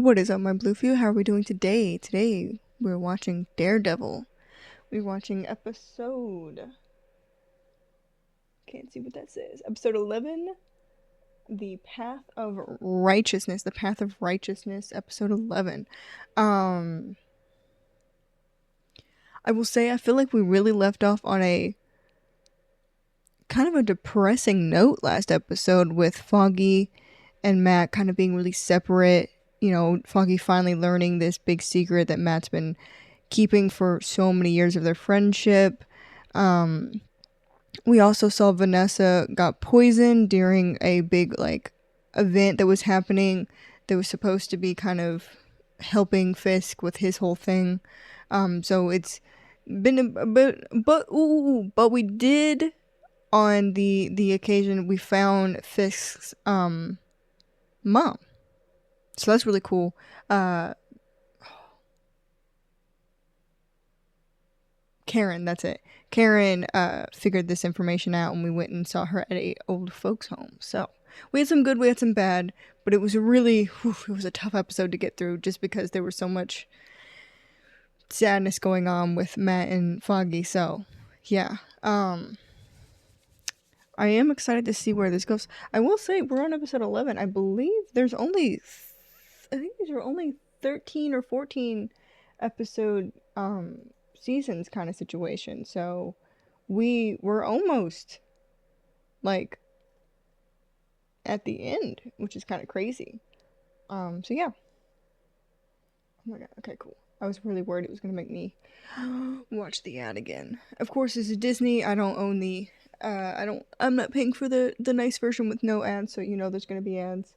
What is up, my Bluefew? How are we doing today? Today, we're watching Daredevil. We're watching episode... Can't see what that says. Episode 11, The Path of Righteousness. The Path of Righteousness, episode 11. I will say, I feel like we really left off on a kind of a depressing note last episode with Foggy and Matt kind of being really separate. You know, Foggy finally learning this big secret that Matt's been keeping for so many years of their friendship. We also saw Vanessa got poisoned during a big event that was happening that was supposed to be kind of helping Fisk with his whole thing. So it's been a bit, but we did on the occasion we found Fisk's mom. So that's really cool. Karen, that's it. Karen figured this information out and we went and saw her at a old folks home. So we had some good, we had some bad, but it was a really, it was a tough episode to get through just because there was so much sadness going on with Matt and Foggy. So yeah, I am excited to see where this goes. I will say we're on episode 11. I believe there's only, I think these are only 13 or 14 episode seasons kind of situation. So we were almost like at the end, which is kind of crazy. So yeah. Oh my god. Okay, cool. I was really worried it was gonna make me watch the ad again. Of course, this is Disney. I don't own the I'm not paying for the nice version with no ads, so you know there's gonna be ads.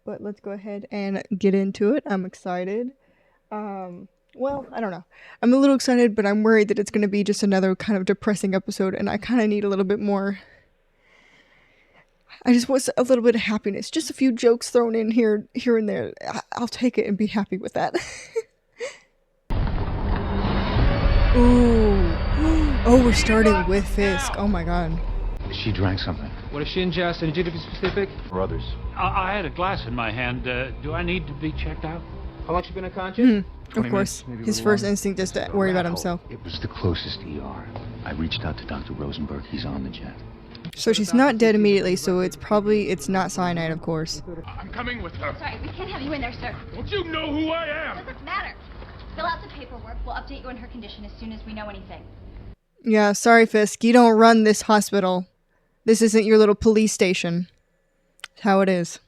But let's go ahead and get into it. I'm excited. Well, I don't know. I'm a little excited, but I'm worried that it's going to be just another kind of depressing episode, and I kind of need a little bit more. I just want a little bit of happiness. Just a few jokes thrown in here and there. I'll take it and be happy with that. Ooh. Oh, we're starting with Fisk. Oh my god. She drank something. What is she ingest? Any to be specific? Or others. I had a glass in my hand. Do I need to be checked out? How long she been unconscious? Of course. His first instinct is to worry about himself. It was the closest ER. I reached out to Dr. Rosenberg. He's on the jet. So she's not dead immediately, so it's not cyanide, of course. I'm coming with her. Sorry, we can't have you in there, sir. Don't you know who I am? Doesn't matter. Fill out the paperwork. We'll update you on her condition as soon as we know anything. Yeah, sorry, Fisk. You don't run this hospital. This isn't your little police station. It's how it is.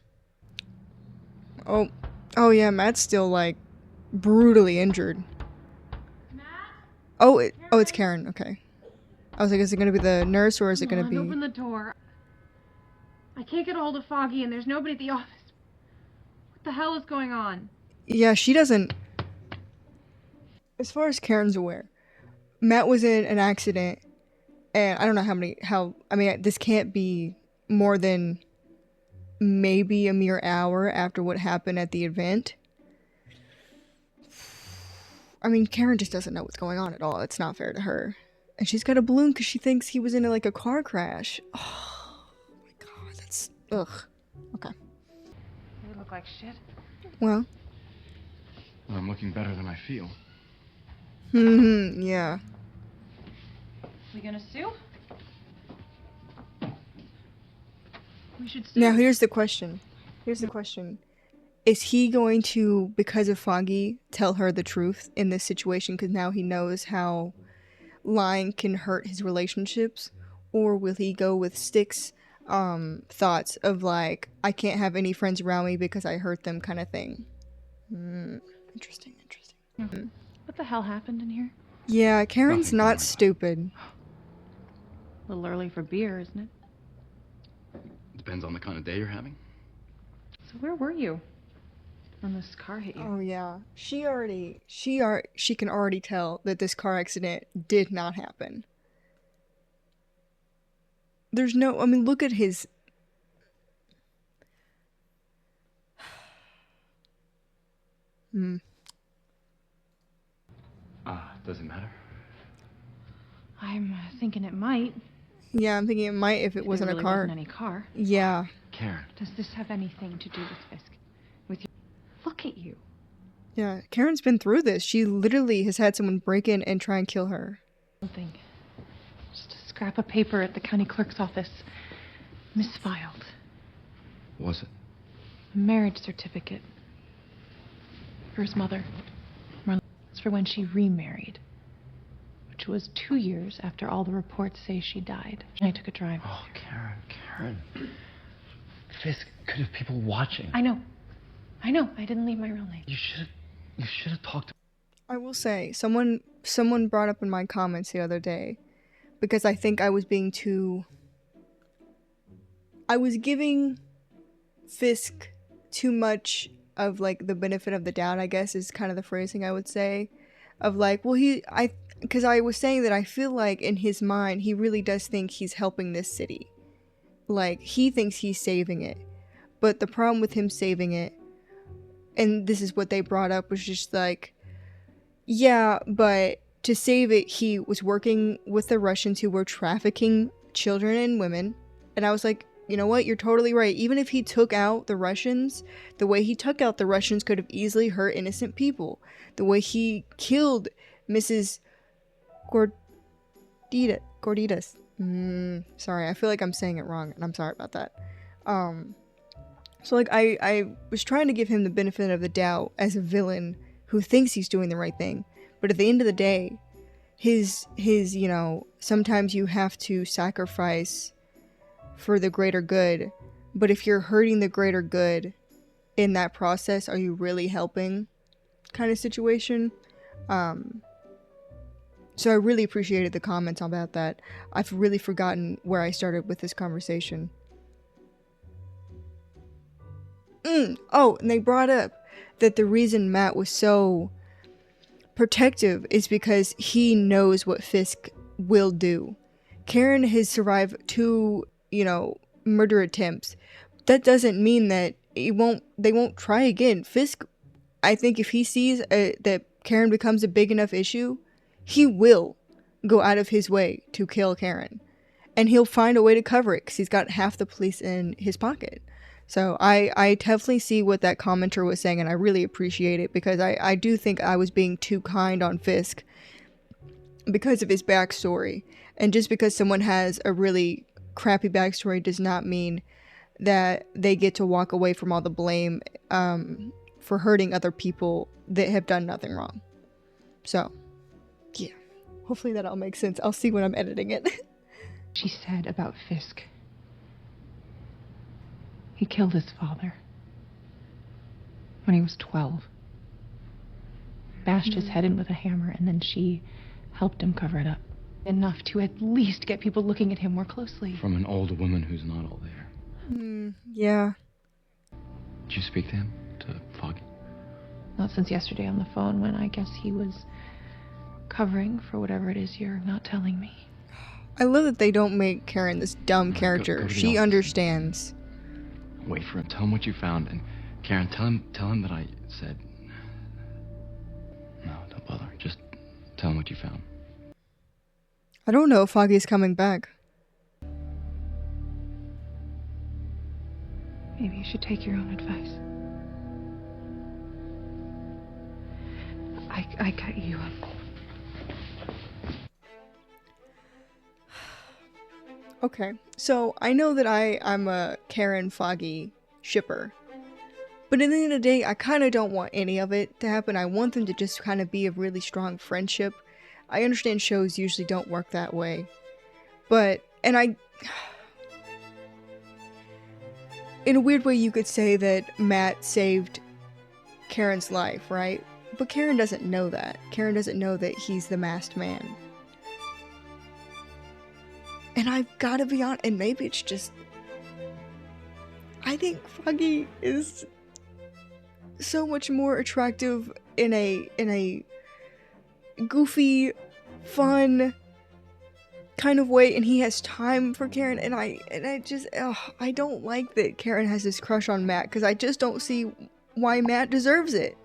Oh yeah, Matt's still like brutally injured. Matt? It's Karen. Okay. I was like, is it gonna be the nurse or is it gonna be? Open the door. I can't get a hold of Foggy, and there's nobody at the office. What the hell is going on? Yeah, she doesn't. As far as Karen's aware, Matt was in an accident, and I don't know I mean, this can't be more than maybe a mere hour after what happened at the event. I mean, Karen just doesn't know what's going on at all. It's not fair to her. And she's got a balloon because she thinks he was in a car crash. Oh my god, that's... Ugh. Okay. You look like shit. Well. I'm looking better than I feel. Yeah. We gonna sue? We should sue. Now here's the question. Is he going to, because of Foggy, tell her the truth in this situation because now he knows how lying can hurt his relationships? Or will he go with Stick's thoughts of I can't have any friends around me because I hurt them kind of thing? Interesting. What the hell happened in here? Yeah, Karen's not stupid. A little early for beer, isn't it? Depends on the kind of day you're having. So where were you when this car hit you? Oh yeah, she can already tell that this car accident did not happen. There's no, I mean, look at his. Doesn't matter. I'm thinking it might. Yeah, I'm thinking it might if it wasn't really a car. Wasn't any car. Yeah. Karen. Does this have anything to do with Fisk? With you? Look at you. Yeah, Karen's been through this. She literally has had someone break in and try and kill her. Something. Just a scrap of paper at the county clerk's office. Misfiled. What was it? A marriage certificate. For his mother. Marlene. It's for when she remarried. Which was 2 years after all the reports say she died. I took a drive. Oh, Karen. Fisk could have people watching. I know. I didn't leave my real name. You should have talked to... I will say, someone brought up in my comments the other day, because I think I was being too... I was giving Fisk too much of, like, the benefit of the doubt, I guess, is kind of the phrasing I would say. Of, like, well, because I was saying that I feel like, in his mind, he really does think he's helping this city. Like, he thinks he's saving it. But the problem with him saving it, and this is what they brought up, was just like, yeah, but to save it, he was working with the Russians who were trafficking children and women. And I was like, you know what? You're totally right. Even if he took out the Russians, the way he took out the Russians could have easily hurt innocent people. The way he killed Mrs. Gorditas. Sorry, I feel like I'm saying it wrong, and I'm sorry about that. So, like, I was trying to give him the benefit of the doubt as a villain who thinks he's doing the right thing. But at the end of the day, his you know, sometimes you have to sacrifice for the greater good. But if you're hurting the greater good in that process, are you really helping? Kind of situation. So I really appreciated the comments about that. I've really forgotten where I started with this conversation. Oh, and they brought up that the reason Matt was so protective is because he knows what Fisk will do. Karen has survived 2, you know, murder attempts. That doesn't mean that they won't try again. Fisk, I think if he sees that Karen becomes a big enough issue, he will go out of his way to kill Karen. And he'll find a way to cover it because he's got half the police in his pocket. So I definitely see what that commenter was saying, and I really appreciate it, because I do think I was being too kind on Fisk because of his backstory. And just because someone has a really crappy backstory does not mean that they get to walk away from all the blame for hurting other people that have done nothing wrong. So, yeah. Hopefully that all makes sense. I'll see when I'm editing it. She said about Fisk. He killed his father when he was 12. Bashed his head in with a hammer, and then she helped him cover it up. Enough to at least get people looking at him more closely. From an old woman who's not all there. Yeah. Did you speak to him? To Foggy? Not since yesterday on the phone, when I guess he was covering for whatever it is you're not telling me. I love that they don't make Karen this dumb character. Go to the She office. understands. Wait for him. Tell him what you found. And Karen, tell him that I said... No, don't bother. Just tell him what you found. I don't know if Foggy's coming back. Maybe you should take your own advice. I cut you. Okay, so I know that I'm a Karen Foggy shipper. But at the end of the day, I kind of don't want any of it to happen. I want them to just kind of be a really strong friendship. I understand shows usually don't work that way. But, in a weird way, you could say that Matt saved Karen's life, right? But Karen doesn't know that. Karen doesn't know that he's the masked man. And I've got to be honest, and maybe it's just... I think Foggy is so much more attractive in a goofy, fun kind of way, and he has time for Karen, and I don't like that Karen has this crush on Matt, because I just don't see why Matt deserves it.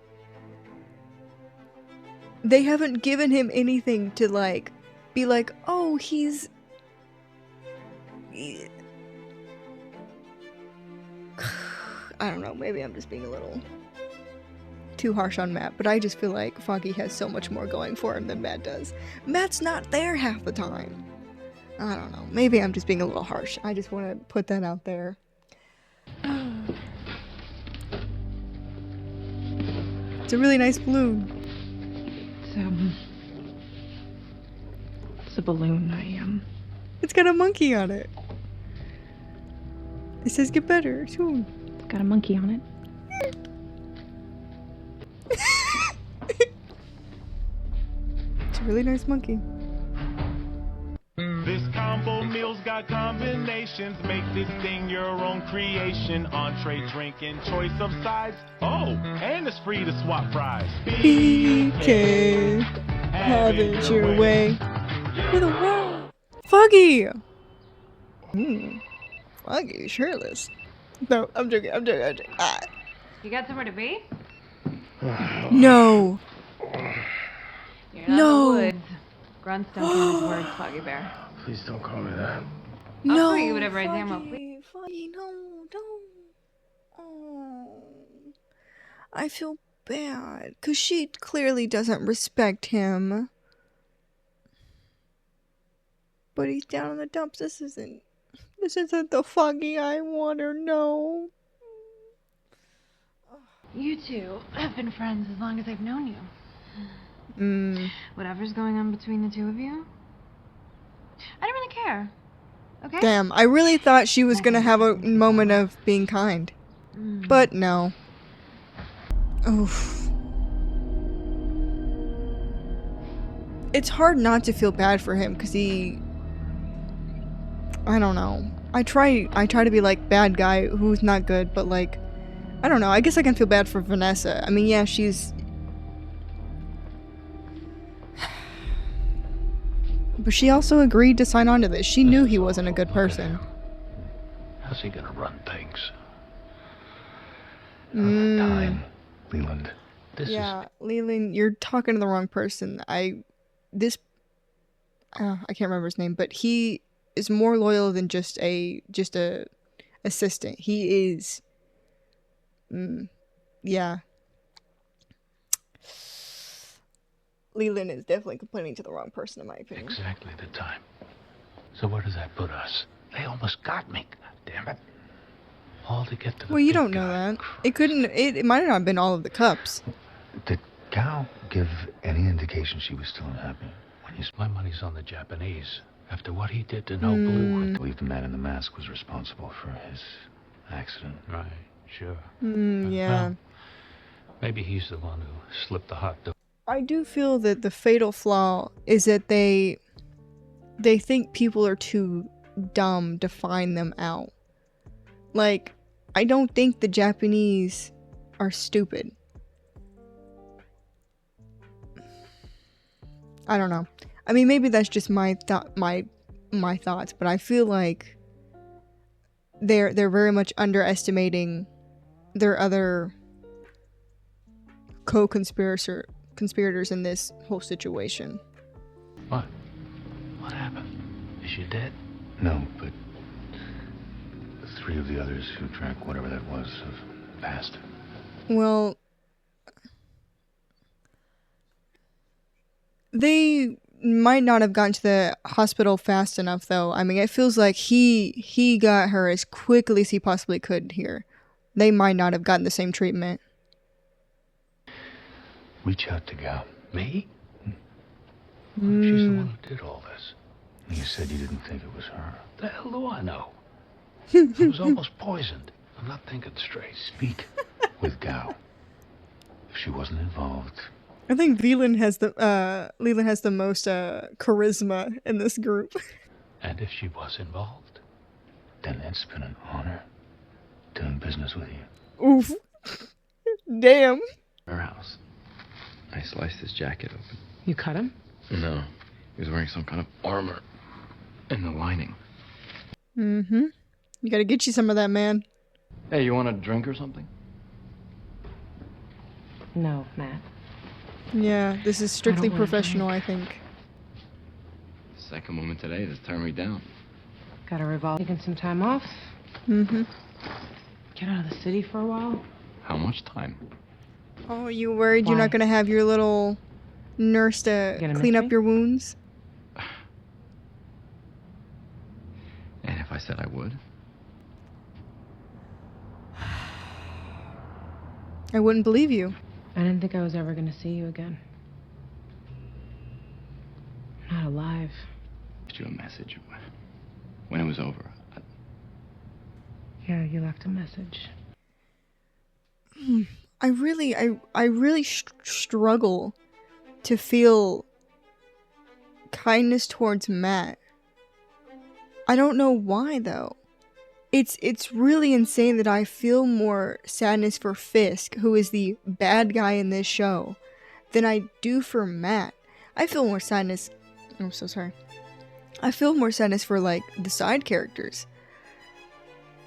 They haven't given him anything to, like, be like, oh, he's... I don't know, maybe I'm just being a little too harsh on Matt, but I just feel like Foggy has so much more going for him than Matt does. Matt's not there half the time. I don't know. Maybe I'm just being a little harsh. I just want to put that out there. It's a really nice balloon. It's a balloon. It's got a monkey on it. It says get better soon. It's got a monkey on it. It's a really nice monkey. This combo meal's got combinations. Make this thing your own creation. Entree, drink, and choice of sides. Oh, and it's free to swap fries. BK, have it your way. With a wow. Foggy! Foggy, shirtless. No, I'm joking. Ah. You got somewhere to be? No. You're not No. in the woods. Grunts don't count his words, Foggy Bear. Please don't call me that. No. call you whatever I damn well Foggy, Foggy, no, don't. Oh. I feel bad, because she clearly doesn't respect him. But he's down in the dumps. This isn't the Foggy I want or know. You two have been friends as long as I've known you. Whatever's going on between the two of you, I don't really care. Okay? Damn, I really thought she was gonna have a moment of being kind. But no. Oof. It's hard not to feel bad for him, because I don't know. I try to be like bad guy who's not good, but like, I don't know. I guess I can feel bad for Vanessa. I mean, yeah, she's... But she also agreed to sign on to this. She knew he wasn't a good person. How's he gonna run things? Time, Leland. This Yeah, Leland, you're talking to the wrong person. I can't remember his name, but he is more loyal than just a assistant. He is, yeah. Leland is definitely complaining to the wrong person, in my opinion. exactly the time. So where does that put us? They almost got me. God damn it! All to get to the Well, you big don't know guy. that. It couldn't. It might not have been all of the cups. Did Gal give any indication she was still unhappy? My money's on the Japanese. After what he did to No Blue, I believe the man in the mask was responsible for his accident. Right, sure. Yeah. Well, maybe he's the one who slipped the hot dog. I do feel that the fatal flaw is that they think people are too dumb to find them out. Like, I don't think the Japanese are stupid. I don't know. I mean, maybe that's just my thoughts, but I feel like they're very much underestimating their other conspirators in this whole situation. What? What happened? Is she dead? No, but the three of the others who drank whatever that was have passed. Well, they might not have gotten to the hospital fast enough, though. I mean, it feels like he got her as quickly as he possibly could here. They might not have gotten the same treatment. Reach out to Gal. Me? Well, she's the one who did all this. You said you didn't think it was her. The hell do I know? I was almost poisoned. I'm not thinking straight. Speak with Gal. If she wasn't involved, I think Leland has the most charisma in this group. And if she was involved? then it's been an honor doing business with you. Oof. Damn. Our house. I sliced his jacket open. You cut him? No. He was wearing some kind of armor in the lining. Mm-hmm. You gotta get you some of that, man. Hey, you want a drink or something? No, Matt. Yeah, this is strictly want a professional, I think. Second woman today that's turned me down. Got a revolver. Taking some time off. Mm-hmm. Get out of the city for a while. How much time? Oh, you worried you're Why? not gonna have your little nurse to Gonna miss clean up me? your wounds? And if I said I would? I wouldn't believe you. I didn't think I was ever gonna see you again. Not alive. Left you a message when it was over. Yeah, you left a message. I really struggle to feel kindness towards Matt. I don't know why though. It's really insane that I feel more sadness for Fisk, who is the bad guy in this show, than I do for Matt. I feel more sadness. I'm so sorry. I feel more sadness for like the side characters.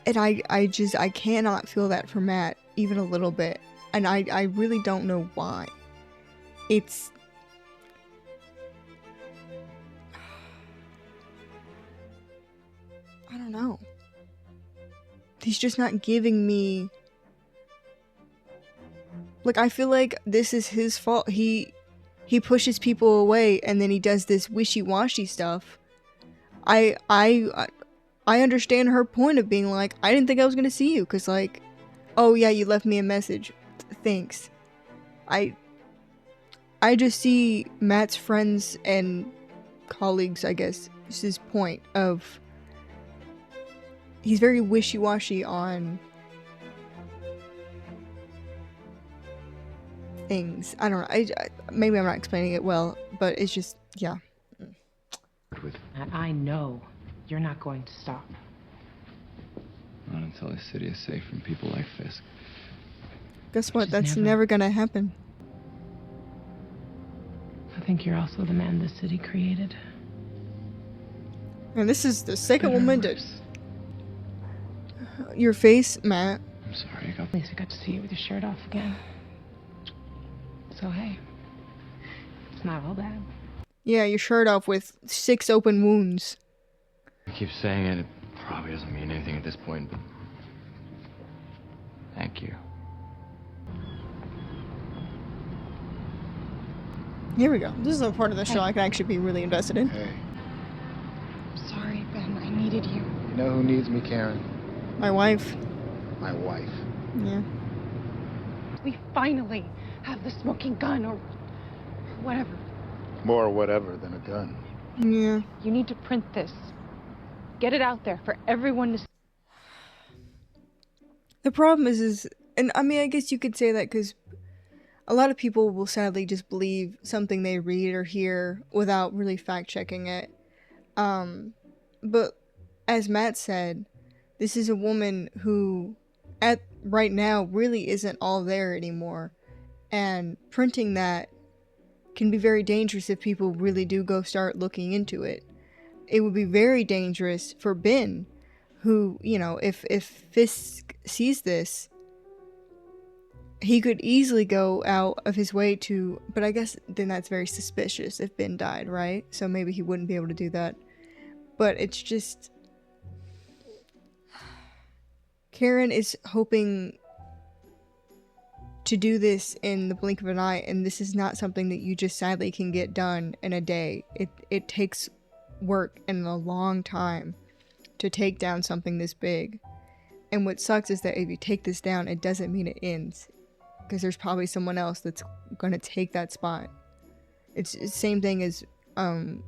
And I cannot feel that for Matt even a little bit. And I really don't know why. It's I don't know. He's just not giving me, like, I feel like this is his fault. He pushes people away and then he does this wishy-washy stuff. I understand her point of being like, I didn't think I was gonna see you, cause like, oh yeah, you left me a message. Thanks. I just see Matt's friends and colleagues, I guess, is his point of he's very wishy-washy on things. I don't know. I maybe I'm not explaining it well, but it's just, yeah. And I know you're not going to stop. Not until this city is safe from people like Fisk. Guess what? Just That's never. never gonna happen. I think you're also the man this city created. And this is the second Better or woman to worse? your face, Matt. I'm sorry, I got At least I got to see you with your shirt off again. So hey, it's not all bad. Yeah, your shirt off with 6 open wounds. I keep saying it. It probably doesn't mean anything at this point, but thank you. Here we go. This is a part of the show I can actually be really invested in. Hey, Sorry, Ben. I needed you. you know who needs me, Karen? My wife. My wife. Yeah. We finally have the smoking gun or whatever. More whatever than a gun. Yeah. You need to print this. Get it out there for everyone to see. The problem is, and I mean, I guess you could say that because a lot of people will sadly just believe something they read or hear without really fact checking it. But as Matt said, this is a woman who, at right now, really isn't all there anymore, and printing that can be very dangerous if people really do go start looking into it. It would be very dangerous for Ben, who, you know, if Fisk sees this, he could easily go out of his way to, but I guess then that's very suspicious if Ben died, right? So maybe he wouldn't be able to do that. But it's just, Karen is hoping to do this in the blink of an eye, and this is not something that you just sadly can get done in a day. It takes work and a long time to take down something this big. And what sucks is that if you take this down, it doesn't mean it ends, because there's probably someone else that's going to take that spot. It's the same thing as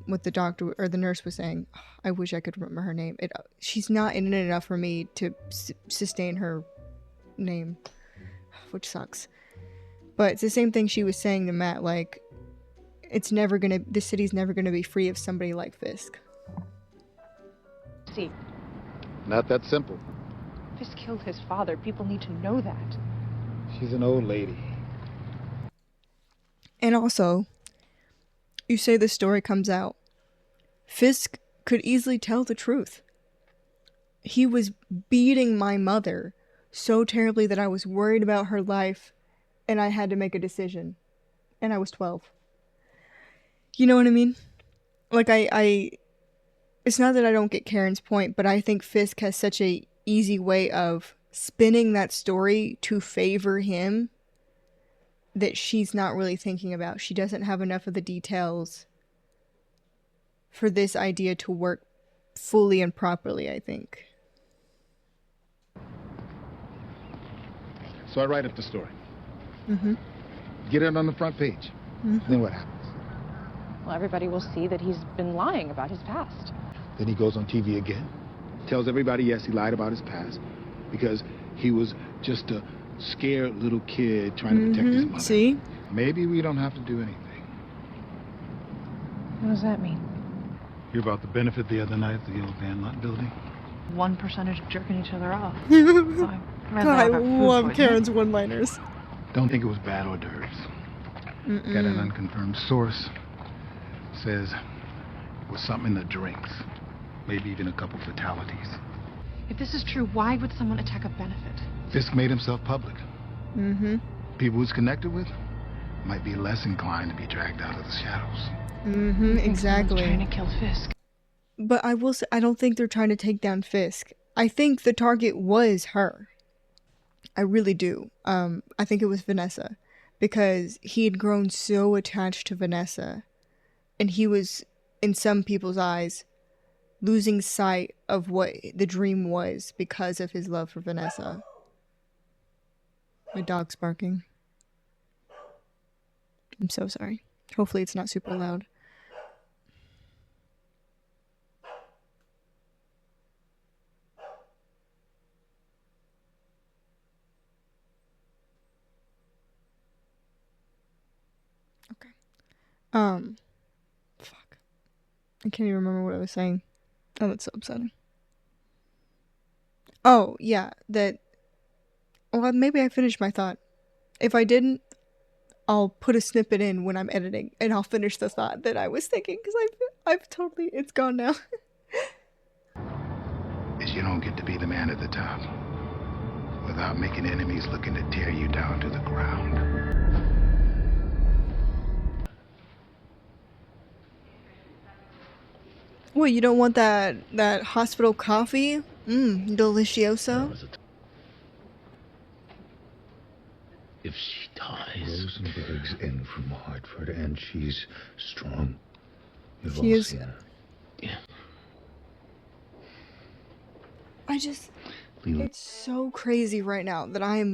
what the doctor or the nurse was saying. I wish I could remember her name. She's not in it enough for me to sustain her name, which sucks. But it's the same thing she was saying to Matt, like, this city's never gonna be free of somebody like Fisk. See, Not that simple. Fisk killed his father. People need to know that. She's an old lady. And also, you say this story comes out. Fisk could easily tell the truth. He was beating my mother so terribly that I was worried about her life, and I had to make a decision. And I was 12. You know what I mean? Like, it's not that I don't get Karen's point, but I think Fisk has such a easy way of spinning that story to favor him that she's not really thinking about. She doesn't have enough of the details for this idea to work fully and properly, I think. So I write up the story. Mm-hmm. Get it on the front page. Mm-hmm. Then what happens? Well, everybody will see that he's been lying about his past. Then he goes on TV again. Tells everybody, yes, he lied about his past. Because he was just a scared little kid trying to protect his mother. See? Maybe we don't have to do anything. What does that mean? Hear about the benefit the other night at the old Van Lot building? 1%ers jerking each other off. God, I love Karen's one-liners. Don't think it was bad hors d'oeuvres. Got an unconfirmed source. Says it was something in the drinks. Maybe even a couple fatalities. If this is true, why would someone attack a benefit? Fisk made himself public. Mm-hmm. People he's connected with might be less inclined to be dragged out of the shadows. Mm-hmm, exactly. Trying to kill Fisk. But I will say, I don't think they're trying to take down Fisk. I think the target was her. I really do. I think it was Vanessa. Because he had grown so attached to Vanessa. And he was, in some people's eyes, losing sight of what the dream was because of his love for Vanessa. My dog's barking. I'm so sorry. Hopefully it's not super loud. Okay. Fuck. I can't even remember what I was saying. Oh, that's so upsetting. Oh, yeah, well, maybe I finished my thought. If I didn't, I'll put a snippet in when I'm editing, and I'll finish the thought that I was thinking, because I've totally, it's gone now. Is you don't get to be the man at the top without making enemies looking to tear you down to the ground. What, you don't want that hospital coffee? Delicioso? If she dies... Rosenberg's in from Hartford, and she's strong. You've She all is. seen her. Yeah. It's so crazy right now that I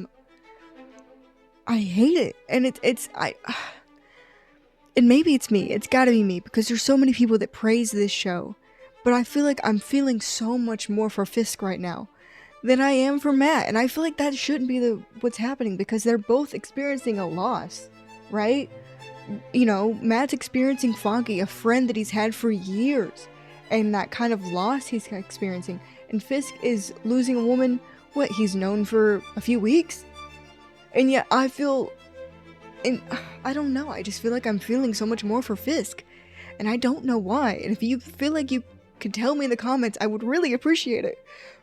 hate it. And and maybe it's me. It's gotta be me, because there's so many people that praise this show. But I feel like I'm feeling so much more for Fisk right now than I am for Matt. And I feel like that shouldn't be what's happening, because they're both experiencing a loss, right? You know, Matt's experiencing Foggy, a friend that he's had for years, and that kind of loss he's experiencing. And Fisk is losing a woman, what, he's known for a few weeks? And yet I feel, and I don't know, I just feel like I'm feeling so much more for Fisk. And I don't know why. And if you feel like you could tell me in the comments, I would really appreciate it.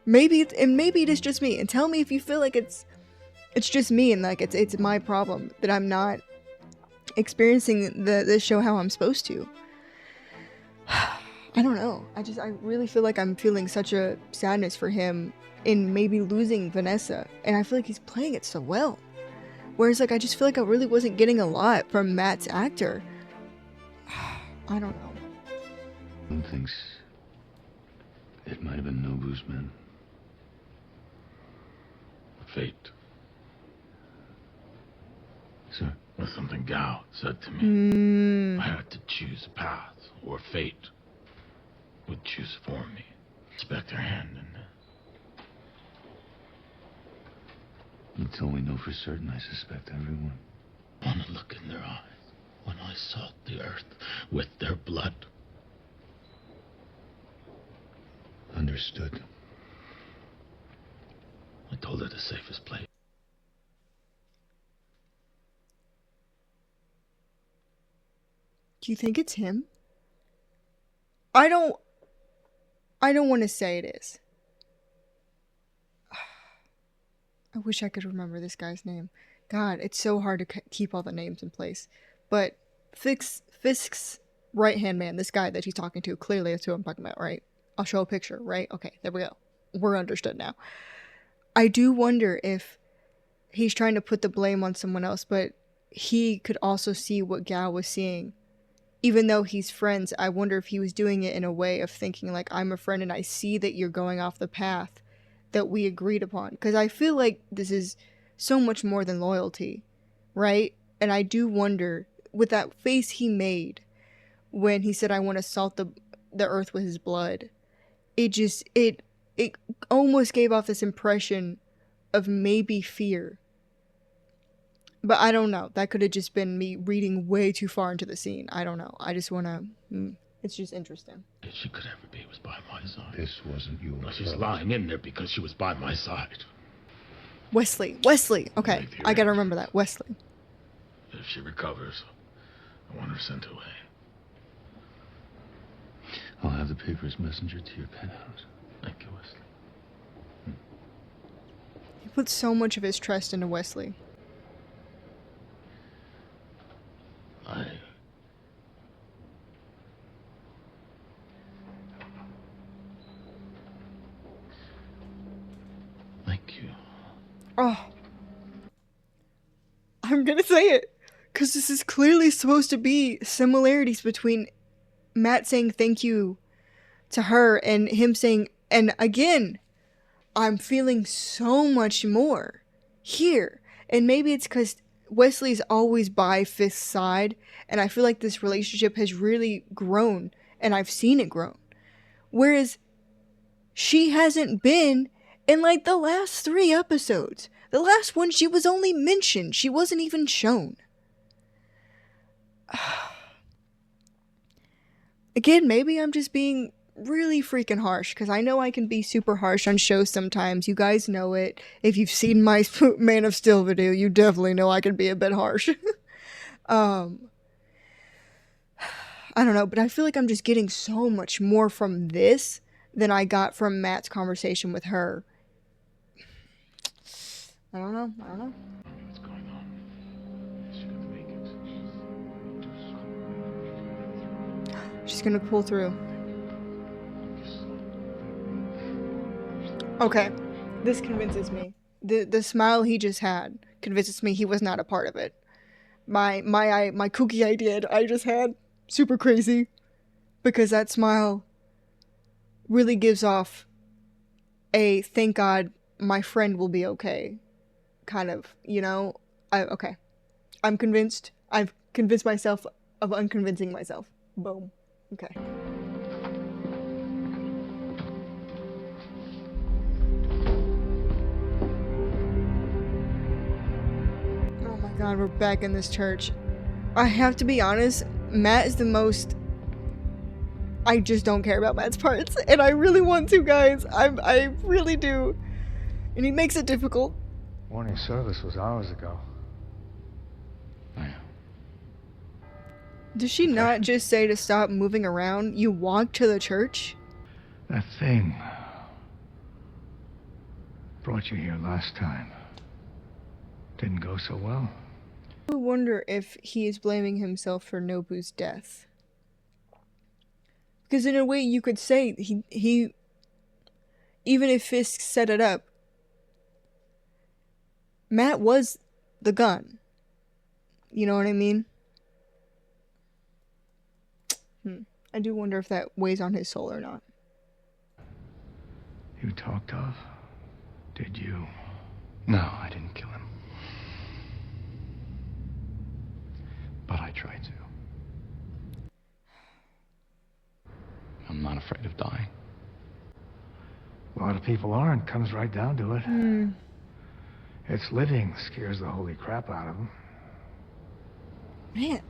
Maybe it is just me. And tell me if you feel like it's just me, and like it's my problem that I'm not experiencing this show how I'm supposed to. I don't know. I really feel like I'm feeling such a sadness for him in maybe losing Vanessa. And I feel like he's playing it so well. Whereas, like, I just feel like I really wasn't getting a lot from Matt's actor. I don't know. One thinks it might have been Nobu's men. Fate. Sir? Or something Gao said to me. I had to choose a path, or fate would choose for me. Respect her hand in this. Until we know for certain, I suspect everyone. I want to look in their eyes when I salt the earth with their blood. Understood. I told her the safest place. Do you think it's him? I don't want to say it is. I wish I could remember this guy's name. God, it's so hard to keep all the names in place. But Fisk's right-hand man, this guy that he's talking to, clearly that's who I'm talking about, right? I'll show a picture, right? Okay, there we go. We're understood now. I do wonder if he's trying to put the blame on someone else, but he could also see what Gao was seeing. Even though he's friends, I wonder if he was doing it in a way of thinking like, I'm a friend and I see that you're going off the path that we agreed upon. Because I feel like this is so much more than loyalty, right? And I do wonder, with that face he made when he said, I want to salt the earth with his blood, it almost gave off this impression of maybe fear. But I don't know. That could have just been me reading way too far into the scene. I don't know. I just want to... It's just interesting. That she could ever be was by my side. This wasn't you. No, she's lying in there because she was by my side. Wesley. Okay, I gotta remember that. Wesley. If she recovers, I want her sent away. I'll have the papers messengered to your penthouse. Thank you, Wesley. He put so much of his trust into Wesley. Thank you. Oh. I'm gonna say it. Because this is clearly supposed to be similarities between Matt saying thank you to her and him saying, and again, I'm feeling so much more here. And maybe it's because Wesley's always by Fisk's side, and I feel like this relationship has really grown, and I've seen it grow. Whereas she hasn't been in like the last 3 episodes. The last one, she was only mentioned. She wasn't even shown. Again, maybe I'm just being really freaking harsh, because I know I can be super harsh on shows sometimes. You guys know it. If you've seen my Man of Steel video, you definitely know I can be a bit harsh. I don't know, but I feel like I'm just getting so much more from this than I got from Matt's conversation with her. I don't know. What's going on? She could make it. She's gonna pull through. Okay, this convinces me. The smile he just had convinces me he was not a part of it. My kooky idea I just had, super crazy, because that smile really gives off a thank God my friend will be okay kind of, you know. Okay, I'm convinced. I've convinced myself of unconvincing myself. Boom. Okay. Oh my God, we're back in this church. I have to be honest, Matt is the most... I just don't care about Matt's parts, and I really want to, guys. I really do. And he makes it difficult. Morning service was hours ago. Does she not just say to stop moving around? You walk to the church? That thing brought you here last time. Didn't go so well. I wonder if he is blaming himself for Nobu's death. Because in a way you could say he even if Fisk set it up, Matt was the gun. You know what I mean? I do wonder if that weighs on his soul or not. You talked of? Did you? No, I didn't kill him. But I tried to. I'm not afraid of dying. A lot of people aren't. Comes right down to it. It's living scares the holy crap out of them. Man,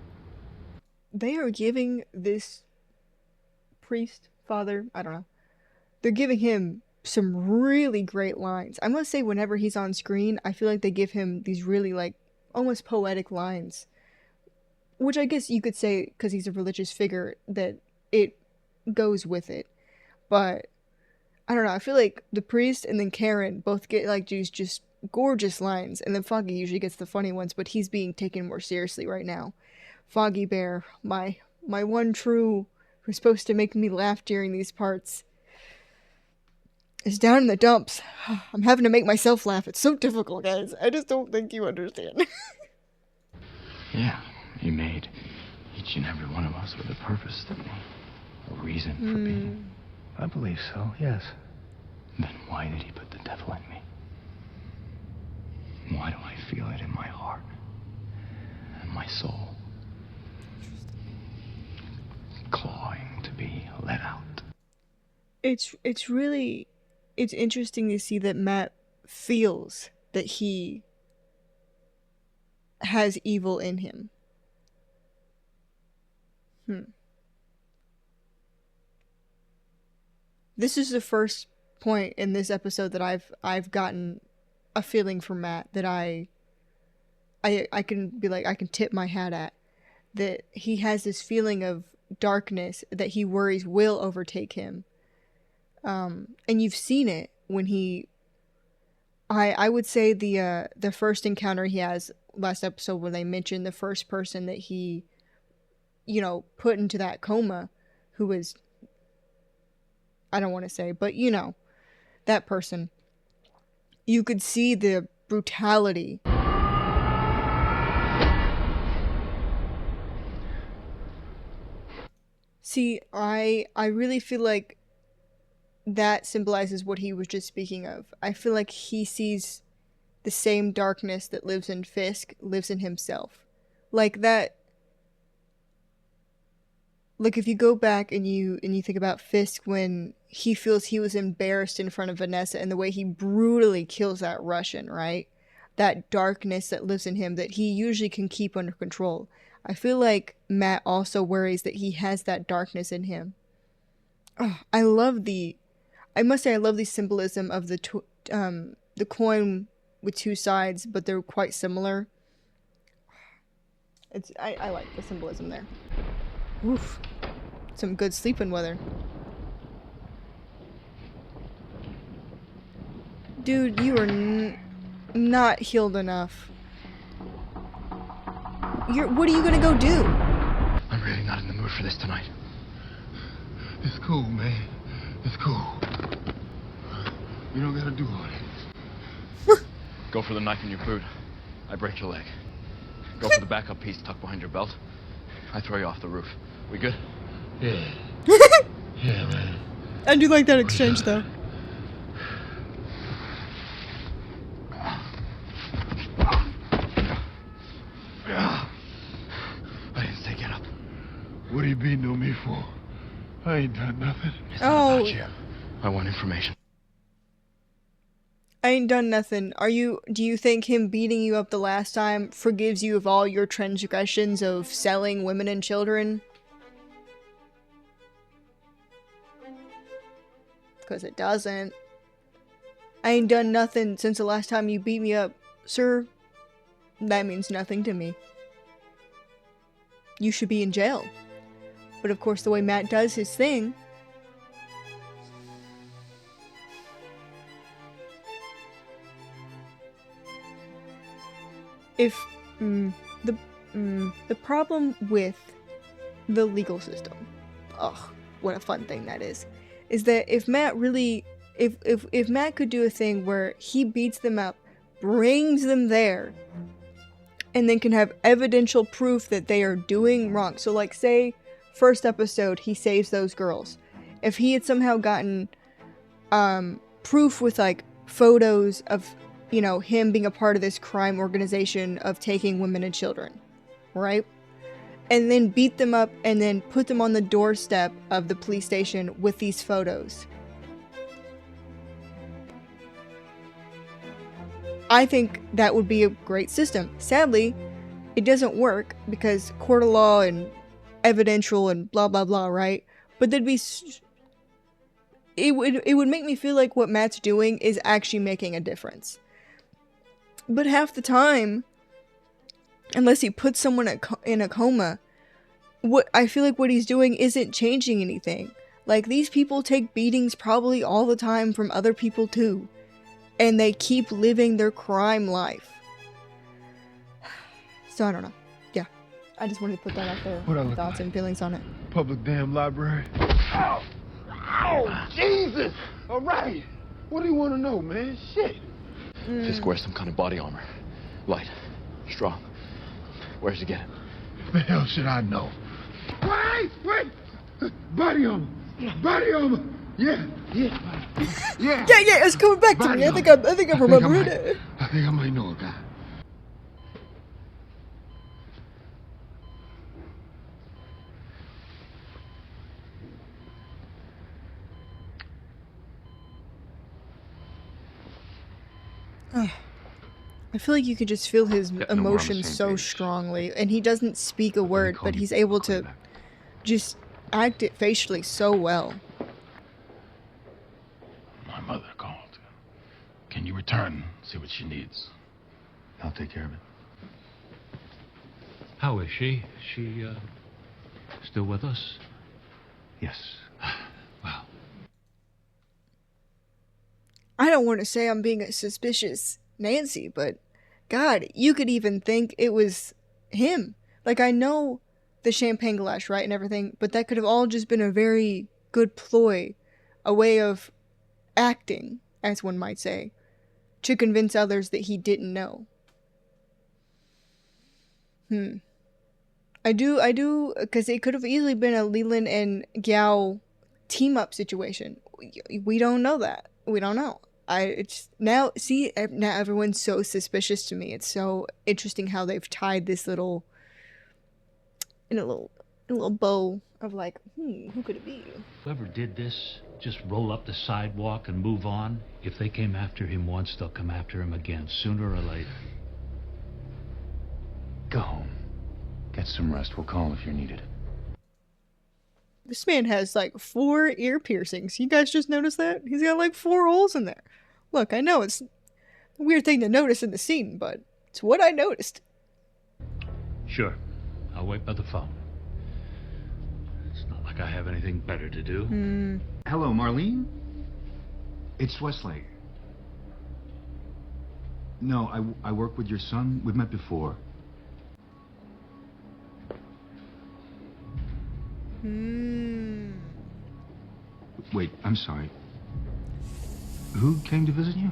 they are giving this priest, father, I don't know. They're giving him some really great lines. I must say, whenever he's on screen, I feel like they give him these really, like, almost poetic lines. Which I guess you could say, because he's a religious figure, that it goes with it. But, I don't know, I feel like the priest and then Karen both get, like, these just gorgeous lines. And then Foggy usually gets the funny ones, but he's being taken more seriously right now. Foggy Bear, my one true, who's supposed to make me laugh during these parts, is down in the dumps. I'm having to make myself laugh. It's so difficult, guys. I just don't think you understand. Yeah, he made each and every one of us with a purpose, didn't he? A reason for being. I believe so, yes. Then why did he put the devil in me? Why do I feel it in my heart and my soul? Clawing to be let out. It's interesting to see that Matt feels that he has evil in him. This is the first point in this episode that I've gotten a feeling for Matt that I can be like, I can tip my hat at, that he has this feeling of darkness that he worries will overtake him. And you've seen it when I would say the first encounter he has last episode, when they mentioned the first person that he, put into that coma, who was, I don't want to say, but that person. You could see the brutality. See, I really feel like that symbolizes what he was just speaking of. I feel like he sees the same darkness that lives in Fisk, lives in himself. Like that. Like if you go back and you think about Fisk when he feels he was embarrassed in front of Vanessa and the way he brutally kills that Russian, right? That darkness that lives in him that he usually can keep under control. I feel like Matt also worries that he has that darkness in him. Oh, I must say I love the symbolism of the coin with two sides, but they're quite similar. I like the symbolism there. Oof. Some good sleeping weather. Dude, you are not healed enough. What are you gonna go do? I'm really not in the mood for this tonight. It's cool, man. It's cool. You don't gotta do all that. Go for the knife in your boot. I break your leg. Go for the backup piece tucked behind your belt. I throw you off the roof. We good? Yeah. Yeah, man. I do like that exchange, though. I didn't say get up. What are you beating on me for? I ain't done nothing. It's not about you. I want information. I ain't done nothing. Do you think him beating you up the last time forgives you of all your transgressions of selling women and children? Because it doesn't. I ain't done nothing since the last time you beat me up, sir. That means nothing to me. You should be in jail. But of course, the way Matt does his thing... If the problem with the legal system, what a fun thing that is that if Matt really, if Matt could do a thing where he beats them up, brings them there, and then can have evidential proof that they are doing wrong. So like say, first episode, he saves those girls. If he had somehow gotten proof with like photos of, him being a part of this crime organization of taking women and children, right? And then beat them up and then put them on the doorstep of the police station with these photos. I think that would be a great system. Sadly, it doesn't work because court of law and evidential and blah blah blah, right? But there'd be... It would make me feel like what Matt's doing is actually making a difference. But half the time, unless he puts someone in a coma, I feel like what he's doing isn't changing anything. Like, these people take beatings probably all the time from other people too. And they keep living their crime life. So I don't know. Yeah. I just wanted to put that out there. What I look thoughts like? and feelings on it. Public damn library. Ow! Ow! Jesus! Alright! What do you want to know, man? Shit! Fisk wears some kind of body armor. Light. Strong. Where'd you get him? The hell should I know? Wait! Body armor! Body armor! Yeah. Yeah, it's coming back to me. I think I'm remembering it. I think I might know a guy. I feel like you could just feel his Yeah, no, we're on the emotions same so page. strongly, and he doesn't speak a word, but he's able to just act it facially so well. My mother called. Can you return, see what she needs? I'll take care of it. How is she? She, still with us? Yes. Well, I don't want to say I'm being a suspicious Nancy, but God, you could even think it was him. Like, I know the champagne glass, right, and everything, but that could have all just been a very good ploy, a way of acting, as one might say, to convince others that he didn't know. I do, because it could have easily been a Leland and Gao team-up situation. We don't know that. We don't know. Now everyone's so suspicious to me. It's so interesting how they've tied this in a little bow of like, who could it be? whoever did this, just roll up the sidewalk and move on. If they came after him once, they'll come after him again, sooner or later. Go home. Get some rest. We'll call if you're needed. This man has like 4 ear piercings. You guys just noticed that? He's got like 4 holes in there. Look, I know it's a weird thing to notice in the scene, but it's what I noticed. Sure. I'll wait by the phone. It's not like I have anything better to do. Hello, Marlene? It's Westlake. No, I work with your son. We've met before. Wait, I'm sorry. Who came to visit you?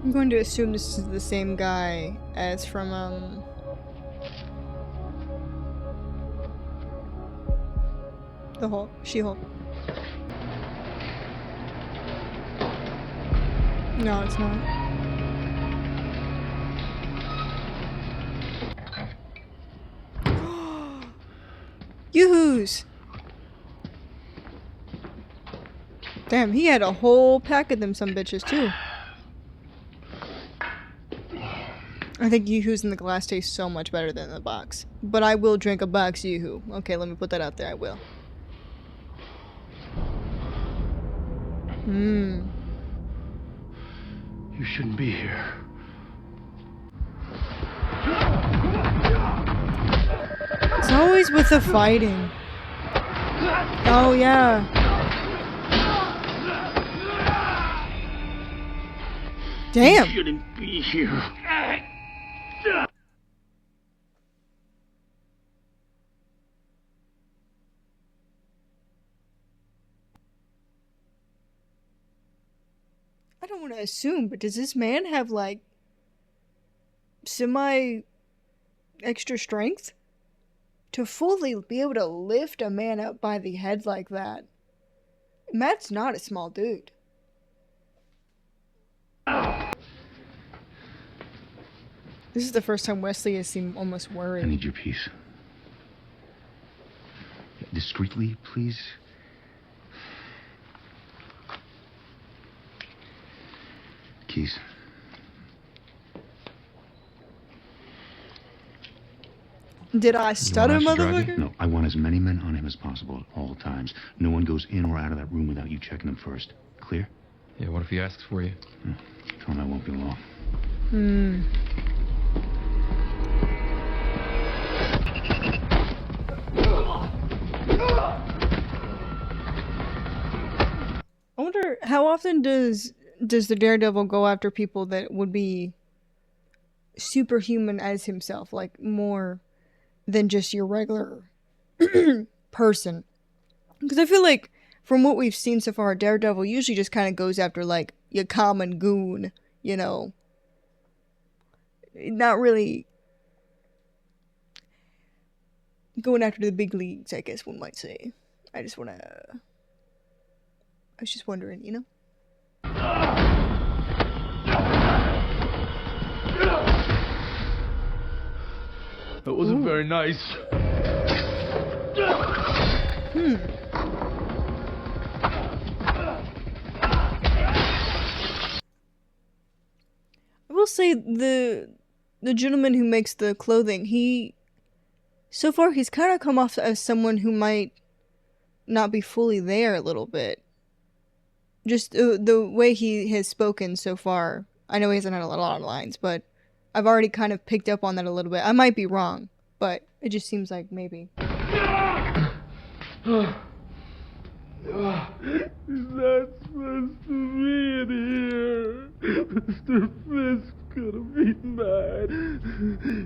I'm going to assume this is the same guy as from, the Hulk, She-Hulk. No, it's not. Yoo-hoos! Damn, he had a whole pack of them some bitches too. I think Yoo-hoos in the glass taste so much better than in the box. But I will drink a box Yoo-hoo. Okay, let me put that out there, I will. You shouldn't be here. It's always with the fighting. Oh, yeah. Damn. You shouldn't be here. I don't want to assume, but does this man have, like, semi-extra strength? To fully be able to lift a man up by the head like that. Matt's not a small dude. This is the first time Wesley has seemed almost worried. I need your piece. Discreetly, please. Keys. Did I stutter, You want us to drive you? motherfucker? No, I want as many men on him as possible at all times. No one goes in or out of that room without you checking them first. Clear? Yeah, what if he asks for you? Tell him I won't be long. I wonder how often does the Daredevil go after people that would be superhuman as himself, like more than just your regular person? Because I feel like from what we've seen so far, Daredevil usually just kind of goes after, like, your common goon, you know. Not really going after the big leagues, I guess one might say. I was just wondering, you know? That wasn't very nice. I will say the gentleman who makes the clothing, so far he's kind of come off as someone who might not be fully there a little bit. Just the way he has spoken so far. I know he hasn't had a lot of lines, but I've already kind of picked up on that a little bit. I might be wrong, but it just seems like maybe. He's not supposed to be in here. Mr. Fisk's gonna be mad.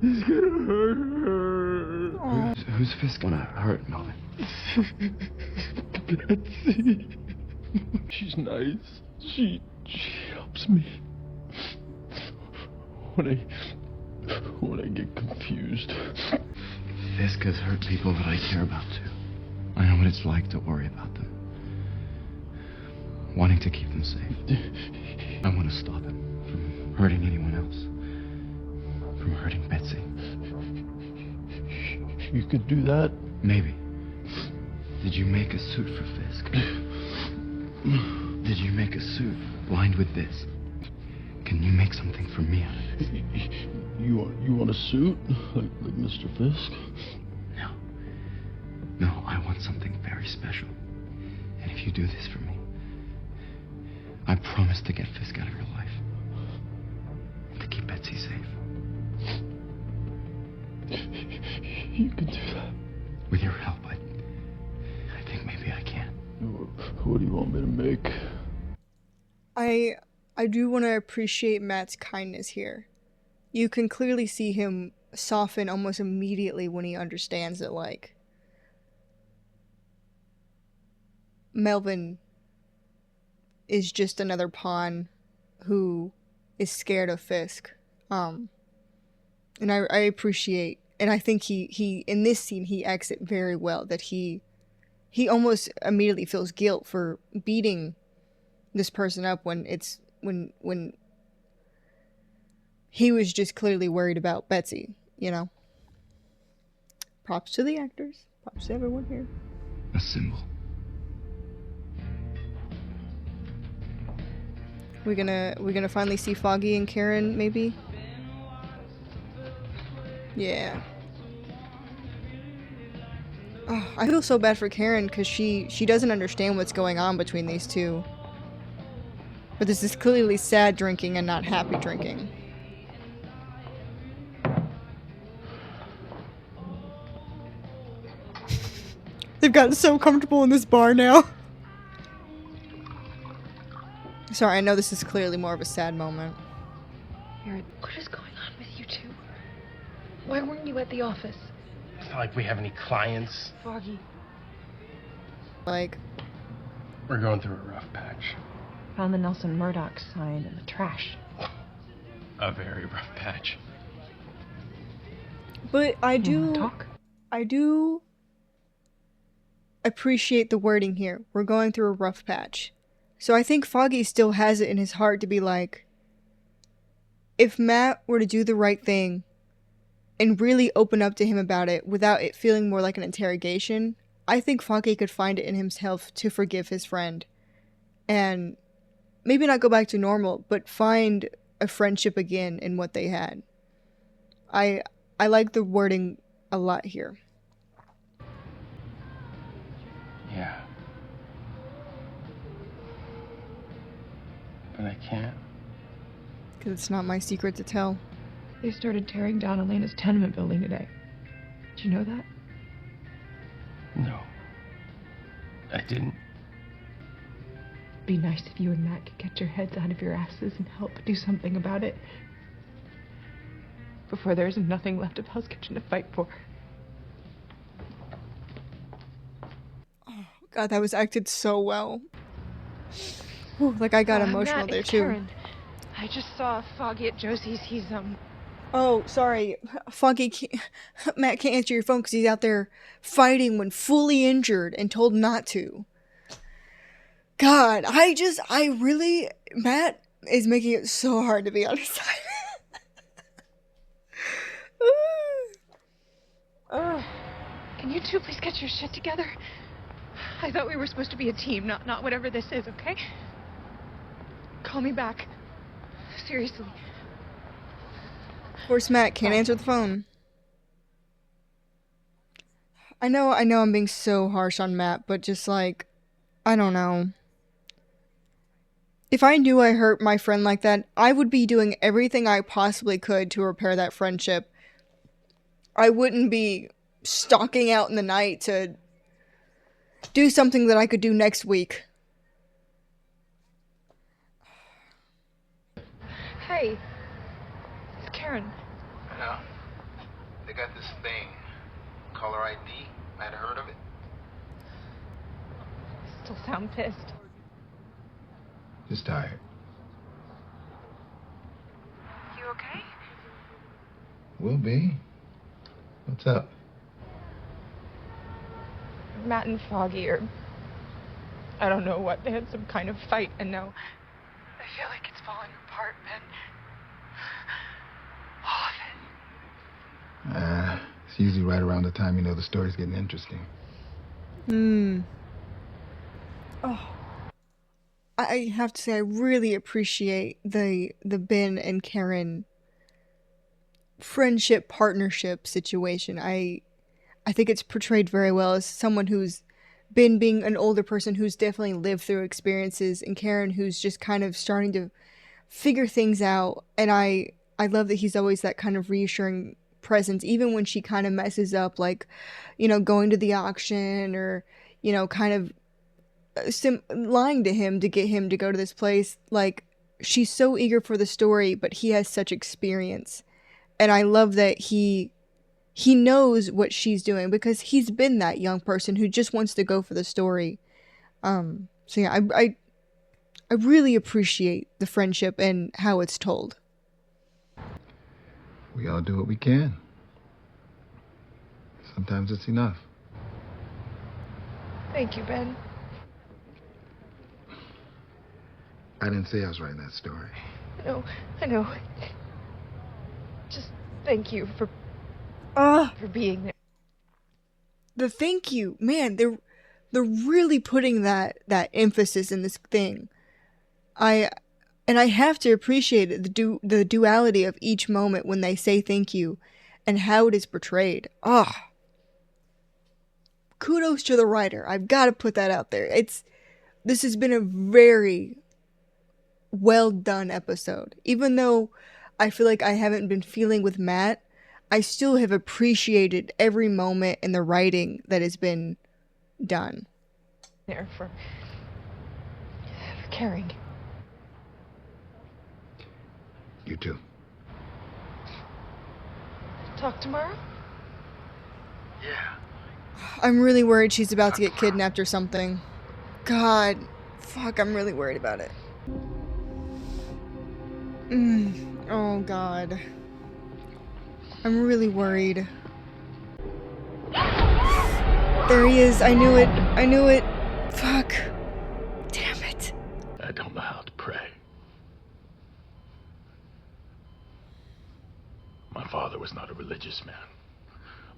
He's gonna hurt her. Who's Fisk gonna hurt, Melvin? Betsy. She's nice. She helps me. When I get confused. Fisk has hurt people that I care about too. I know what it's like to worry about them. Wanting to keep them safe. I want to stop him from hurting anyone else. From hurting Betsy. You could do that? Maybe. Did you make a suit for Fisk? Did you make a suit lined with this? Can you make something for me out of it? You want a suit? Like Mr. Fisk? No. No, I want something very special. And if you do this for me, I promise to get Fisk out of your life. To keep Betsy safe. You can do that. With your help, I think maybe I can. What do you want me to make? I do want to appreciate Matt's kindness here. You can clearly see him soften almost immediately when he understands that, like, Melvin is just another pawn who is scared of Fisk. And I appreciate, and I think he in this scene he acts it very well, that he almost immediately feels guilt for beating this person up when he was just clearly worried about Betsy, you know. Props to the actors. Props to everyone here. A symbol. We're gonna finally see Foggy and Karen, maybe? Yeah. Oh, I feel so bad for Karen because she doesn't understand what's going on between these two. But this is clearly sad drinking and not happy drinking. They've gotten so comfortable in this bar now. Sorry, I know this is clearly more of a sad moment. What is going on with you two? Why weren't you at the office? It's not like we have any clients. Foggy. Like, we're going through a rough patch. Found the Nelson Murdoch sign in the trash. A very rough patch. but I do appreciate the wording here. We're going through a rough patch. So I think Foggy still has it in his heart to be like, if Matt were to do the right thing and really open up to him about it without it feeling more like an interrogation, I think Foggy could find it in himself to forgive his friend and maybe not go back to normal, but find a friendship again in what they had. I like the wording a lot here. Yeah. But I can't. Because it's not my secret to tell. They started tearing down Elena's tenement building today. Did you know that? No. I didn't. Be nice if you and Matt could get your heads out of your asses and help do something about it. Before there's nothing left of Hell's Kitchen to fight for. God, that was acted so well. Whew, like I got emotional Matt, there it's too. Karen. I just saw Foggy at Josie's. He's Oh, sorry. Matt can't answer your phone because he's out there fighting when fully injured and told not to. God, Matt is making it so hard to be on his side. Can you two please get your shit together? I thought we were supposed to be a team, not whatever this is, okay? Call me back. Seriously. Of course, Matt can't answer the phone. I know I'm being so harsh on Matt, but just like, I don't know. If I knew I hurt my friend like that, I would be doing everything I possibly could to repair that friendship. I wouldn't be stalking out in the night to do something that I could do next week. Hey. It's Karen. Yeah. They got this thing, caller ID. Might have heard of it. Still sound pissed. Just tired. You okay? Will be. What's up? Matt and Foggy are... I don't know what. They had some kind of fight, and now... I feel like it's falling apart, man. All of it. It's usually right around the time you know the story's getting interesting. Oh. I have to say, I really appreciate the Ben and Karen friendship partnership situation. I think it's portrayed very well as someone who's Ben being an older person who's definitely lived through experiences, and Karen who's just kind of starting to figure things out. And I love that he's always that kind of reassuring presence, even when she kind of messes up, like, you know, going to the auction or, you know, kind of lying to him to get him to go to this place. Like, she's so eager for the story, but he has such experience, and I love that he knows what she's doing because he's been that young person who just wants to go for the story. So yeah, I really appreciate the friendship and how it's told. We all do what we can. Sometimes it's enough. Thank you, Ben. I didn't say I was writing that story. No, I know. Just thank you for being there. The thank you, man, they're really putting that emphasis in this thing. I have to appreciate it, the duality of each moment when they say thank you and how it is portrayed. Kudos to the writer. I've got to put that out there. This has been a very well done episode. Even though I feel like I haven't been feeling with Matt, I still have appreciated every moment in the writing that has been done. There for caring. You too. Talk tomorrow? Yeah. I'm really worried she's about to get kidnapped or something. God. Fuck, I'm really worried about it. Oh, God. I'm really worried. There he is. I knew it. I knew it. Fuck. Damn it. I don't know how to pray. My father was not a religious man.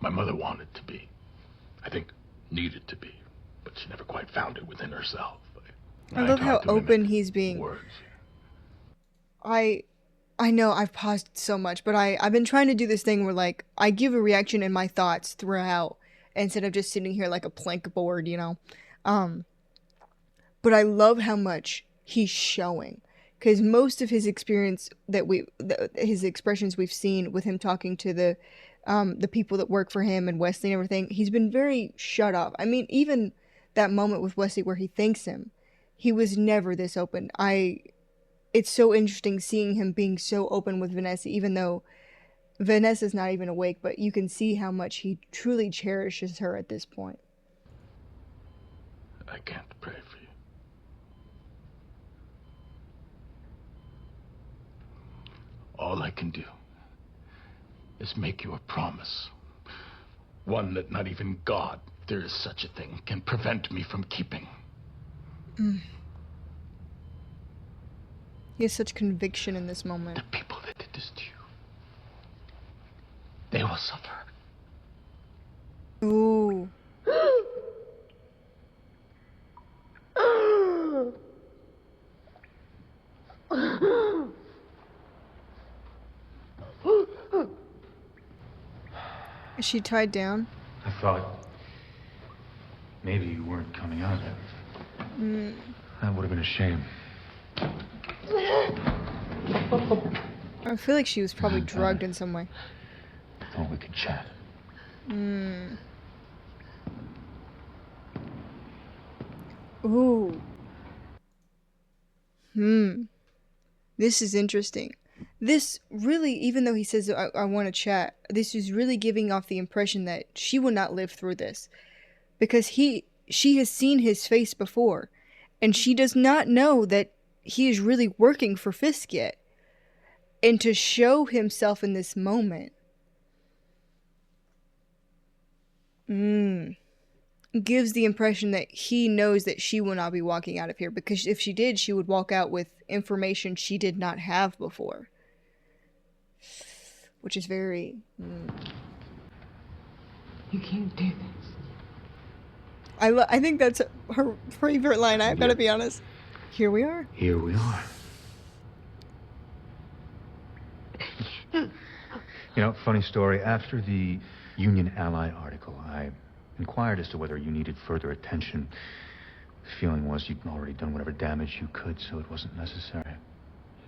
My mother wanted to be. I think needed to be. But she never quite found it within herself. I love how open he's being. Words. I know I've paused so much, but I've been trying to do this thing where, like, I give a reaction in my thoughts throughout instead of just sitting here like a plank board, you know? But I love how much he's showing, because most of his experience his expressions we've seen with him talking to the people that work for him and Wesley and everything, he's been very shut off. I mean, even that moment with Wesley where he thanks him, he was never this open. It's so interesting seeing him being so open with Vanessa, even though Vanessa's not even awake, but you can see how much he truly cherishes her at this point. I I can do is make you a promise. One that not even God, if there is such a thing, can prevent me from keeping. He has such conviction in this moment. The people that did this to you, they will suffer. Ooh. Is she tied down? I thought maybe you weren't coming out of it. That would have been a shame. I feel like she was probably drugged in some way. Thought we could chat. Ooh. This is interesting. This really, even though he says, I want to chat, this is really giving off the impression that she will not live through this. Because she has seen his face before. And she does not know that he is really working for Fisk yet. And to show himself in this moment. Gives the impression that he knows that she will not be walking out of here. Because if she did, she would walk out with information she did not have before. Which is very... You can't do this. I think that's her favorite line, I gotta be honest. Here we are. Here we are. You know, funny story. After the Union Ally article, I inquired as to whether you needed further attention. The feeling was you'd already done whatever damage you could, so it wasn't necessary.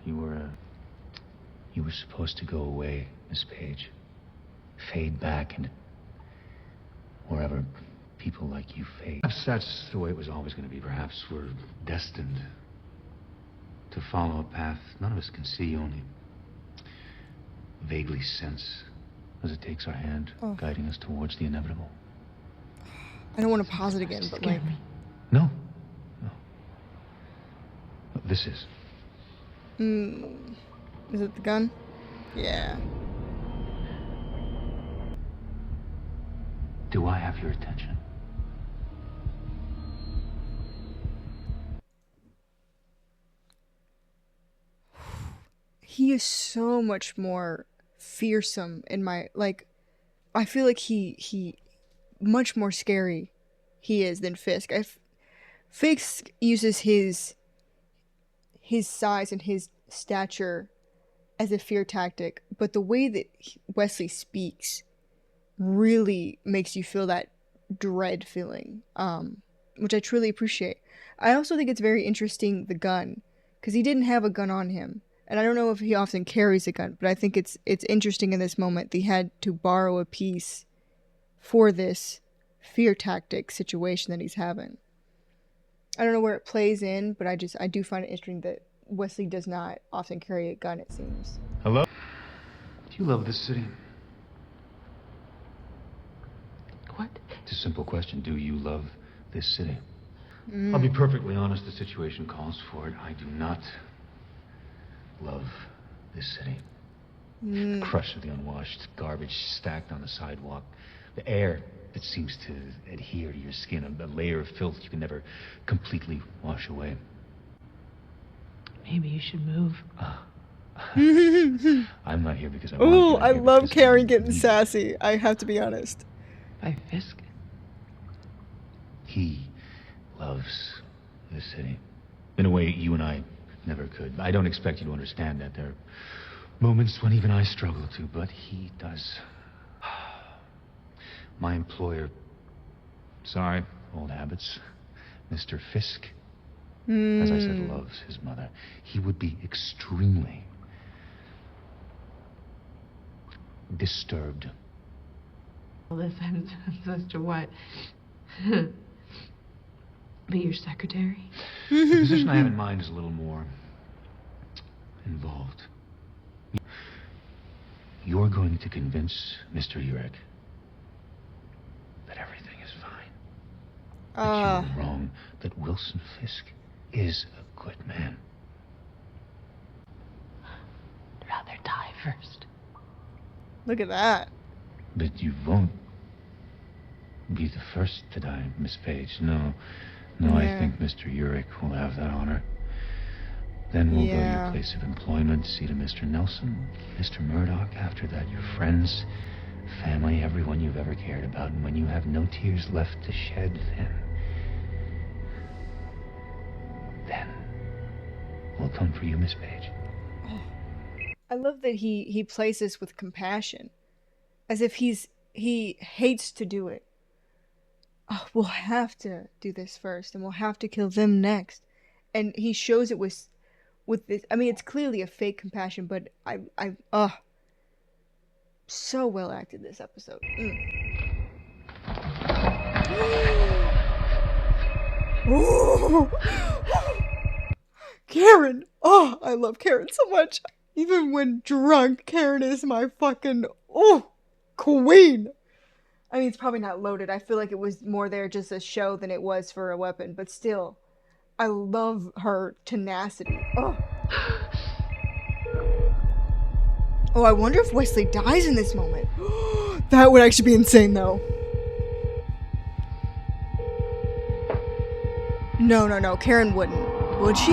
You were supposed to go away, Miss Page. Fade back into wherever people like you fade. Perhaps that's the way it was always going to be. Perhaps we're destined to follow a path none of us can see, only vaguely sense as it takes our hand, guiding us towards the inevitable. I don't want to pause it again, but like... No. This is. Is it the gun? Yeah. Do I have your attention? He is so much more fearsome in my, like, I feel like he much more scary he is than Fisk. Fisk uses his size and his stature as a fear tactic, but the way that Wesley speaks really makes you feel that dread feeling, which I truly appreciate. I also think it's very interesting, the gun, because he didn't have a gun on him. And I don't know if he often carries a gun, but I think it's interesting in this moment that he had to borrow a piece for this fear tactic situation that he's having. I don't know where it plays in, but I do find it interesting that Wesley does not often carry a gun, it seems. Hello? Do you love this city? What? It's a simple question. Do you love this city? I'll be perfectly honest, the situation calls for it. I do not love this city. The crush of the unwashed garbage stacked on the sidewalk. The air that seems to adhere to your skin, a layer of filth you can never completely wash away. Maybe you should move. I'm not here because I want to. Ooh, I love Karen getting sassy. I have to be honest. By Fisk? He loves this city in a way you and I never could. I don't expect you to understand that. There are moments when even I struggle to, but he does. My employer, sorry, old habits, Mr. Fisk, as I said, loves his mother. He would be extremely disturbed. Well, this ends as to what? Be your secretary? The position I have in mind is a little more involved. You're going to convince Mr. Urich that everything is fine. That you were wrong. That Wilson Fisk is a good man. I'd rather die first. Look at that. But you won't be the first to die, Miss Page. No, I think Mr. Urich will have that honor. Then we'll go to your place of employment, see to Mr. Nelson, Mr. Murdoch. After that, your friends, family, everyone you've ever cared about. And when you have no tears left to shed, then we'll come for you, Miss Page. I love that he plays this with compassion, as if he hates to do it. Oh, we'll have to do this first, and we'll have to kill them next. And he shows it with this. I mean, it's clearly a fake compassion, but so well acted this episode. Karen! Oh, I love Karen so much. Even when drunk, Karen is my fucking queen. I mean, it's probably not loaded. I feel like it was more there just a show than it was for a weapon, but still, I love her tenacity. Oh, I wonder if Wesley dies in this moment. That would actually be insane, though. No, Karen wouldn't. Would she?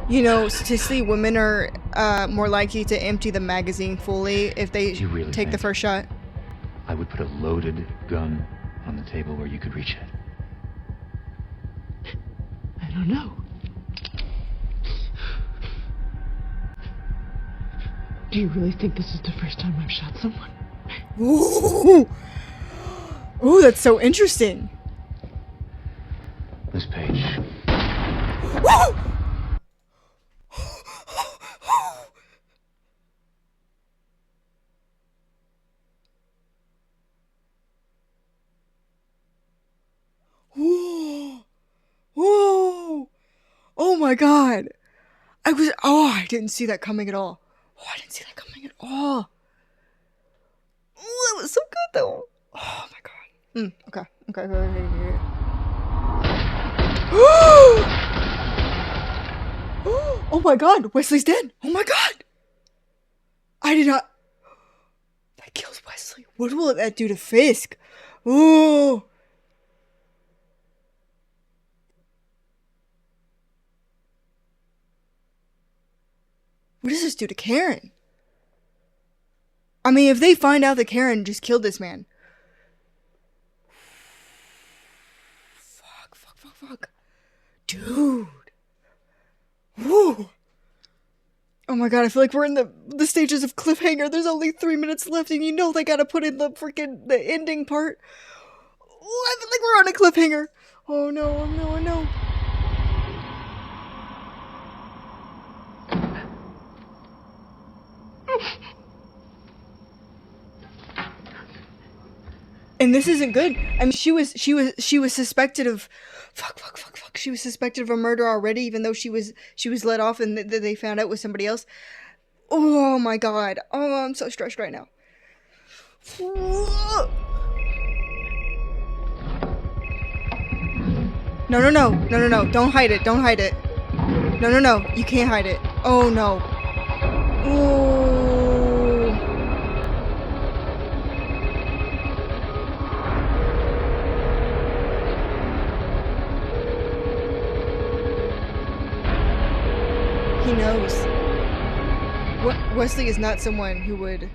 You know, statistically, women are more likely to empty the magazine fully if they take the first shot. I would put a loaded gun on the table where you could reach it. I don't know. Do you really think this is the first time I've shot someone? Ooh, that's so interesting. Miss Page. Whoa! Oh my god! I didn't see that coming at all. I didn't see that coming at all. Oh, that was so good though. Oh my god. Okay. Oh my god, Wesley's dead. Oh my god. I did not. That kills Wesley. What will that do to Fisk? Oh. What does this do to Karen? I mean, if they find out that Karen just killed this man. Fuck. Dude. Woo. Oh my god, I feel like we're in the stages of cliffhanger. There's only 3 minutes left and you know they gotta put in the ending part. Oh, I feel like we're on a cliffhanger. Oh no. And this isn't good. I mean, she was suspected of, fuck. She was suspected of a murder already, even though she was let off and they found out it was somebody else. Oh my god. Oh, I'm so stressed right now. No. Don't hide it. No. You can't hide it. Oh no. Oh. He knows. Wesley is not someone who would...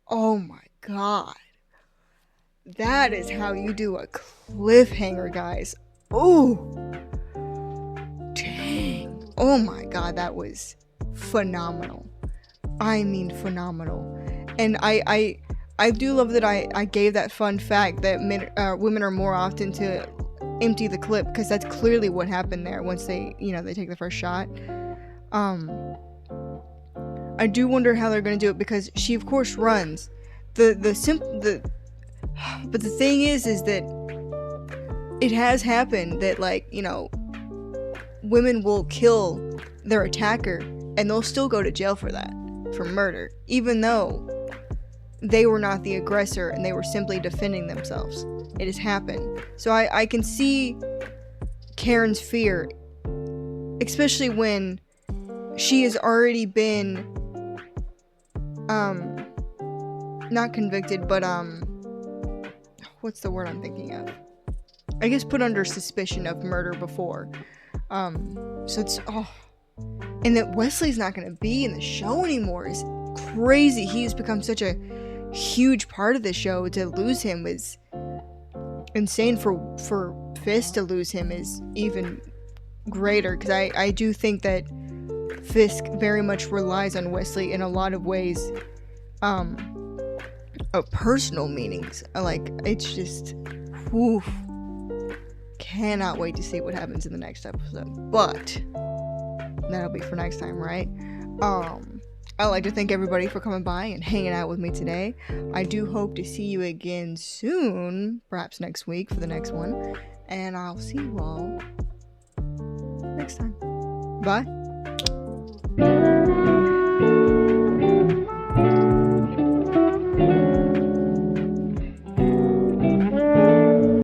Oh my god. That is how you do a cliffhanger, guys. Oh. Dang. Oh my god, that was phenomenal. I mean phenomenal. And I do love that I gave that fun fact that women are more often to empty the clip, because that's clearly what happened there once they take the first shot. I do wonder how they're going to do it, because she of course runs. But the thing is that it has happened that, like, women will kill their attacker and they'll still go to jail for that, for murder, even though they were not the aggressor and they were simply defending themselves. It has happened. So I can see Karen's fear, especially when she has already been not convicted, but what's the word I'm thinking of? I guess put under suspicion of murder before. So it's and that Wesley's not going to be in the show anymore is crazy. He's become such a huge part of the show. To lose him is insane. For Fisk to lose him is even greater, because I do think that Fisk very much relies on Wesley in a lot of ways, of personal meanings. Like, it's just, whew, cannot wait to see what happens in the next episode, but that'll be for next time, right? I'd like to thank everybody for coming by and hanging out with me today. I do hope to see you again soon, perhaps next week for the next one, and I'll see you all next time. Bye.